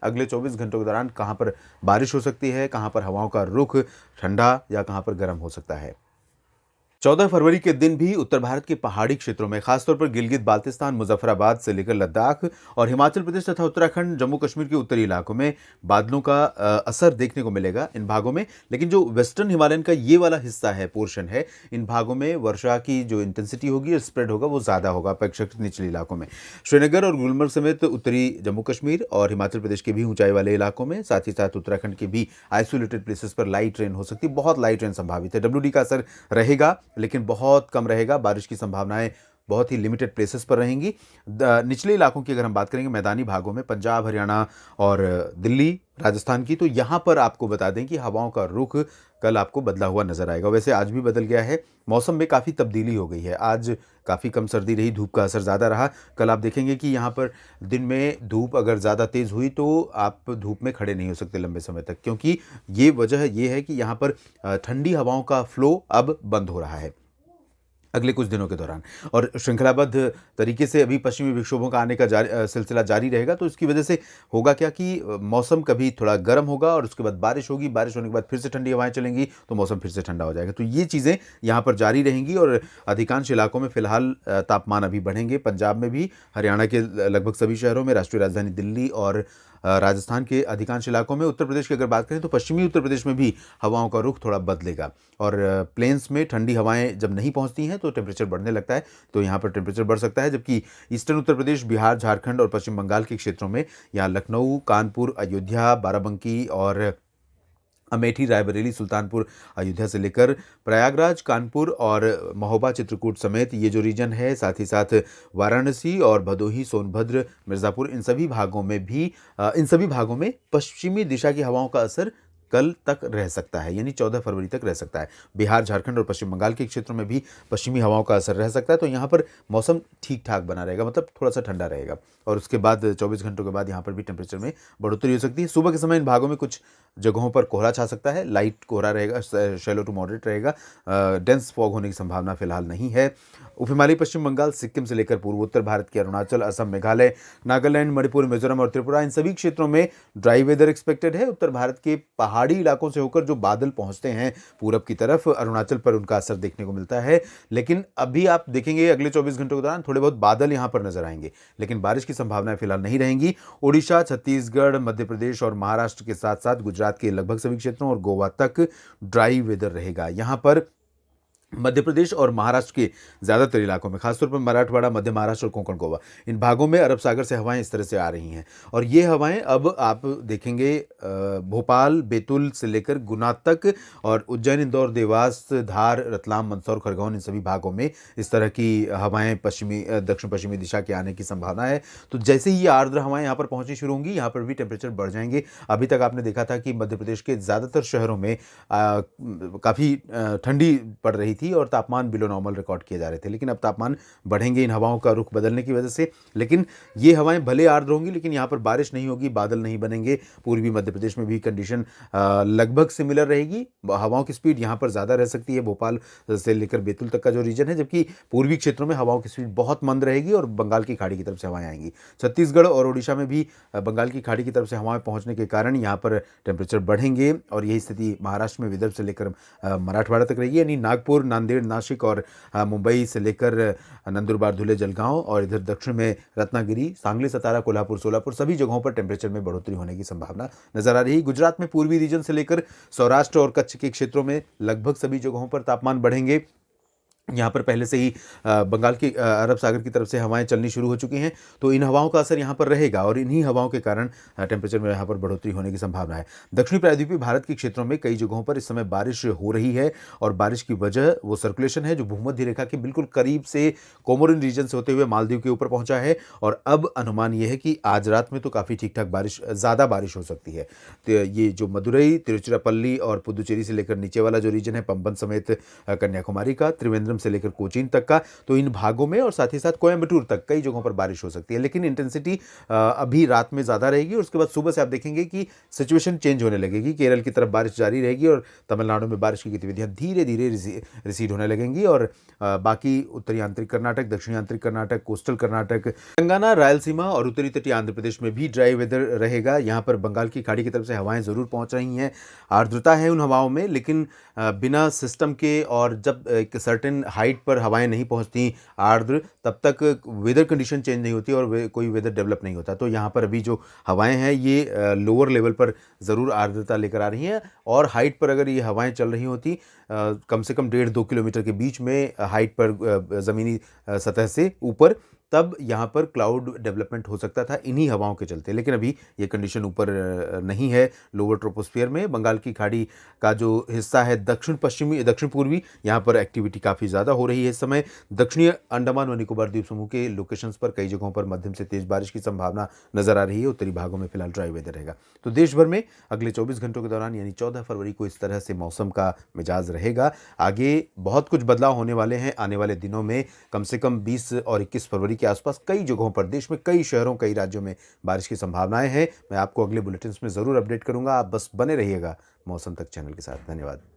अगले 24 घंटों के दौरान कहाँ पर बारिश हो सकती है, कहाँ पर हवाओं का रुख ठंडा या कहाँ पर गर्म हो सकता है। 14 फरवरी के दिन भी उत्तर भारत के पहाड़ी क्षेत्रों में, खासतौर पर गिलगित बाल्टिस्तान, मुजफ्फराबाद से लेकर लद्दाख और हिमाचल प्रदेश तथा उत्तराखंड, जम्मू कश्मीर के उत्तरी इलाकों में बादलों का असर देखने को मिलेगा इन भागों में। लेकिन जो वेस्टर्न हिमालयन का ये वाला हिस्सा है, पोर्शन है, इन भागों में वर्षा की जो इंटेंसिटी होगी, स्प्रेड होगा, वो ज़्यादा होगा अपेक्षाकृत निचले इलाकों में। श्रीनगर और गुलमर्ग समेत उत्तरी जम्मू कश्मीर और हिमाचल प्रदेश के भी ऊंचाई वाले इलाकों में, साथ ही साथ उत्तराखंड के भी आइसोलेटेड प्लेसेस पर लाइट रेन हो सकती है, बहुत लाइट रेन संभावित है। WD का असर रहेगा लेकिन बहुत कम रहेगा। बारिश की संभावनाएं बहुत ही लिमिटेड प्लेसेस पर रहेंगी। निचले इलाकों की अगर हम बात करेंगे, मैदानी भागों में, पंजाब, हरियाणा और दिल्ली, राजस्थान की, तो यहाँ पर आपको बता दें कि हवाओं का रुख कल आपको बदला हुआ नजर आएगा। वैसे आज भी बदल गया है, मौसम में काफ़ी तब्दीली हो गई है। आज काफ़ी कम सर्दी रही, धूप का असर ज़्यादा रहा। कल आप देखेंगे कि यहाँ पर दिन में धूप अगर ज़्यादा तेज़ हुई तो आप धूप में खड़े नहीं हो सकते लंबे समय तक, क्योंकि ये वजह ये है कि यहाँ पर ठंडी हवाओं का फ्लो अब बंद हो रहा है अगले कुछ दिनों के दौरान। और श्रृंखलाबद्ध तरीके से अभी पश्चिमी विक्षोभों का आने का सिलसिला जारी रहेगा। तो इसकी वजह से होगा क्या कि मौसम कभी थोड़ा गर्म होगा और उसके बाद बारिश होगी, बारिश होने के बाद फिर से ठंडी हवाएं चलेंगी तो मौसम फिर से ठंडा हो जाएगा। तो ये चीज़ें यहाँ पर जारी रहेंगी और अधिकांश इलाकों में फिलहाल तापमान अभी बढ़ेंगे। पंजाब में भी, हरियाणा के लगभग सभी शहरों में, राष्ट्रीय राजधानी दिल्ली और राजस्थान के अधिकांश इलाकों में, उत्तर प्रदेश की अगर बात करें तो पश्चिमी उत्तर प्रदेश में भी हवाओं का रुख थोड़ा बदलेगा। और प्लेन्स में ठंडी हवाएं जब नहीं पहुंचती हैं तो टेम्परेचर बढ़ने लगता है, तो यहाँ पर टेम्परेचर बढ़ सकता है। जबकि ईस्टर्न उत्तर प्रदेश, बिहार, झारखंड और पश्चिम बंगाल के क्षेत्रों में, यहाँ लखनऊ, कानपुर, अयोध्या, बाराबंकी और अमेठी, रायबरेली, सुल्तानपुर, अयोध्या से लेकर प्रयागराज, कानपुर और महोबा, चित्रकूट समेत ये जो रीजन है, साथ ही साथ वाराणसी और भदोही, सोनभद्र, मिर्ज़ापुर, इन सभी भागों में पश्चिमी दिशा की हवाओं का असर कल तक रह सकता है, यानी 14 फरवरी तक रह सकता है। बिहार, झारखंड और पश्चिम बंगाल के क्षेत्रों में भी पश्चिमी हवाओं का असर रह सकता है। तो यहाँ पर मौसम ठीक ठाक बना रहेगा, मतलब थोड़ा सा ठंडा रहेगा। और उसके बाद 24 घंटों के बाद यहाँ पर भी टेम्परेचर में बढ़ोतरी हो सकती है। सुबह के समय इन भागों में कुछ जगहों पर कोहरा छा सकता है, लाइट कोहरा रहेगा, शैलो टू मॉडरेट रहेगा। डेंस फॉग होने की संभावना फिलहाल नहीं है। उप हिमालयी पश्चिम बंगाल, सिक्किम से लेकर पूर्वोत्तर भारत के अरुणाचल, असम, मेघालय, नागालैंड, मणिपुर, मिजोरम और त्रिपुरा, इन सभी क्षेत्रों में ड्राई वेदर एक्सपेक्टेड है। उत्तर भारत के पहाड़ी इलाकों से होकर जो बादल पहुंचते हैं पूरब की तरफ, अरुणाचल पर उनका असर देखने को मिलता है। लेकिन अभी आप देखेंगे अगले 24 घंटों के दौरान थोड़े बहुत बादल यहां पर नजर आएंगे, लेकिन बारिश की संभावनाएं फिलहाल नहीं रहेंगी। ओडिशा, छत्तीसगढ़, मध्य प्रदेश और महाराष्ट्र के साथ साथ गुजरात के लगभग सभी क्षेत्रों और गोवा तक ड्राई वेदर रहेगा। यहां पर मध्य प्रदेश और महाराष्ट्र के ज़्यादातर इलाकों में, खासतौर पर मराठवाड़ा, मध्य महाराष्ट्र और कोंकण गोवा, इन भागों में अरब सागर से हवाएं इस तरह से आ रही हैं। और ये हवाएं अब आप देखेंगे भोपाल, बैतूल से लेकर गुना तक और उज्जैन, इंदौर, देवास, धार, रतलाम, मंदसौर, खरगोन, इन सभी भागों में इस तरह की हवाएं दक्षिण पश्चिमी दिशा के आने की संभावना है। तो जैसे ही ये आर्द्र हवाएं यहाँ पर पहुंचनी शुरू होंगी, यहाँ पर भी टेम्परेचर बढ़ जाएंगे। अभी तक आपने देखा था कि मध्य प्रदेश के ज़्यादातर शहरों में काफ़ी ठंडी पड़ रही थी और तापमान बिलो नॉर्मल रिकॉर्ड किए जा रहे थे, लेकिन अब तापमान बढ़ेंगे इन हवाओं का रुख बदलने की वजह से। लेकिन ये हवाएं भले आर्द्र होंगी, लेकिन यहाँ पर बारिश नहीं होगी, बादल नहीं बनेंगे। पूर्वी मध्य प्रदेश में भी कंडीशन लगभग सिमिलर रहेगी। हवाओं की स्पीड यहाँ पर ज़्यादा रह सकती है, भोपाल से लेकर बैतूल तक का जो रीजन है, जबकि पूर्वी क्षेत्रों में हवाओं की स्पीड बहुत मंद रहेगी और बंगाल की खाड़ी की तरफ से हवाएं आएंगी। छत्तीसगढ़ और ओडिशा में भी बंगाल की खाड़ी की तरफ से हवाएं पहुंचने के कारण यहाँ पर टेम्परेचर बढ़ेंगे और यही स्थिति महाराष्ट्र में विदर्भ से लेकर मराठवाड़ा तक रहेगी, यानी नागपुर, नांदेड़, नासिक और मुंबई से लेकर नंदुरबार, धुले, जलगांव और इधर दक्षिण में रत्नागिरी, सांगली, सतारा, कोल्हापुर, सोलापुर, सभी जगहों पर टेम्परेचर में बढ़ोतरी होने की संभावना नजर आ रही है। गुजरात में पूर्वी रीजन से लेकर सौराष्ट्र और कच्छ के क्षेत्रों में लगभग सभी जगहों पर तापमान बढ़ेंगे। यहाँ पर पहले से ही बंगाल की अरब सागर की तरफ से हवाएं चलनी शुरू हो चुकी हैं, तो इन हवाओं का असर यहाँ पर रहेगा और इन्हीं हवाओं के कारण टेम्परेचर में यहाँ पर बढ़ोतरी होने की संभावना है। दक्षिणी प्रायद्वीपीय भारत के क्षेत्रों में कई जगहों पर इस समय बारिश हो रही है और बारिश की वजह वो सर्कुलेशन है जो भूमध्य रेखा के बिल्कुल करीब से कोमोरिन रीजन से होते हुए मालदीव के ऊपर पहुंचा है। और अब अनुमान ये है कि आज रात में तो काफ़ी ठीक ठाक बारिश, ज़्यादा बारिश हो सकती है। तो ये जो मदुरई, तिरुचिरापल्ली और पुदुचेरी से लेकर नीचे वाला जो रीजन है, पंबन समेत कन्याकुमारी का, त्रिवेंद्रम त्रिवेंद्रम से लेकर कोचीन तक का, तो इन भागों में और साथ ही साथ कोयंबटूर तक कई जगहों पर बारिश हो सकती है। लेकिन इंटेंसिटी अभी रात में ज़्यादा रहेगी और उसके बाद सुबह से आप देखेंगे कि सिचुएशन चेंज होने लगेगी। केरल की तरफ बारिश जारी रहेगी और तमिलनाडु में बारिश की गतिविधियाँ धीरे धीरे रिसीड होने लगेंगी और बाकी उत्तरी आंतरिक कर्नाटक, दक्षिणी आंतरिक कर्नाटक, कोस्टल कर्नाटक, तेलंगाना, रायलसीमा और उत्तरी तटीय आंध्र प्रदेश में भी ड्राई वेदर रहेगा। यहाँ पर बंगाल की खाड़ी की तरफ से हवाएं ज़रूर पहुँच रही हैं, आर्द्रता है उन हवाओं में, लेकिन बिना सिस्टम के और जब एक सर्टेन हाइट पर हवाएं नहीं पहुँचती आर्द्र, तब तक वेदर कंडीशन चेंज नहीं होती और कोई वेदर डेवलप नहीं होता। तो यहाँ पर अभी जो हवाएं हैं ये लोअर लेवल पर ज़रूर आर्द्रता लेकर आ रही हैं और हाइट पर अगर ये हवाएं चल रही होती कम से कम 1.5-2 किलोमीटर के बीच में हाइट पर ज़मीनी सतह से ऊपर, तब यहाँ पर क्लाउड डेवलपमेंट हो सकता था इन्हीं हवाओं के चलते। लेकिन अभी ये कंडीशन ऊपर नहीं है लोअर ट्रोपोस्फियर में। बंगाल की खाड़ी का जो हिस्सा है दक्षिण पूर्वी, यहाँ पर एक्टिविटी काफ़ी ज़्यादा हो रही है इस समय। दक्षिणी अंडमान व निकोबार द्वीप समूह के लोकेशंस पर कई जगहों पर मध्यम से तेज़ बारिश की संभावना नजर आ रही है। उत्तरी भागों में फिलहाल ड्राई वेदर रहेगा। तो देश भर में अगले 24 घंटों के दौरान यानी 14 फरवरी को इस तरह से मौसम का मिजाज रहेगा। आगे बहुत कुछ बदलाव होने वाले हैं आने वाले दिनों में। कम से कम 20 और 21 फरवरी के आसपास कई जगहों पर देश में कई शहरों, कई राज्यों में बारिश की संभावनाएं हैं। मैं आपको अगले बुलेटिन्स में ज़रूर अपडेट करूंगा। आप बस बने रहिएगा मौसम तक चैनल के साथ। धन्यवाद।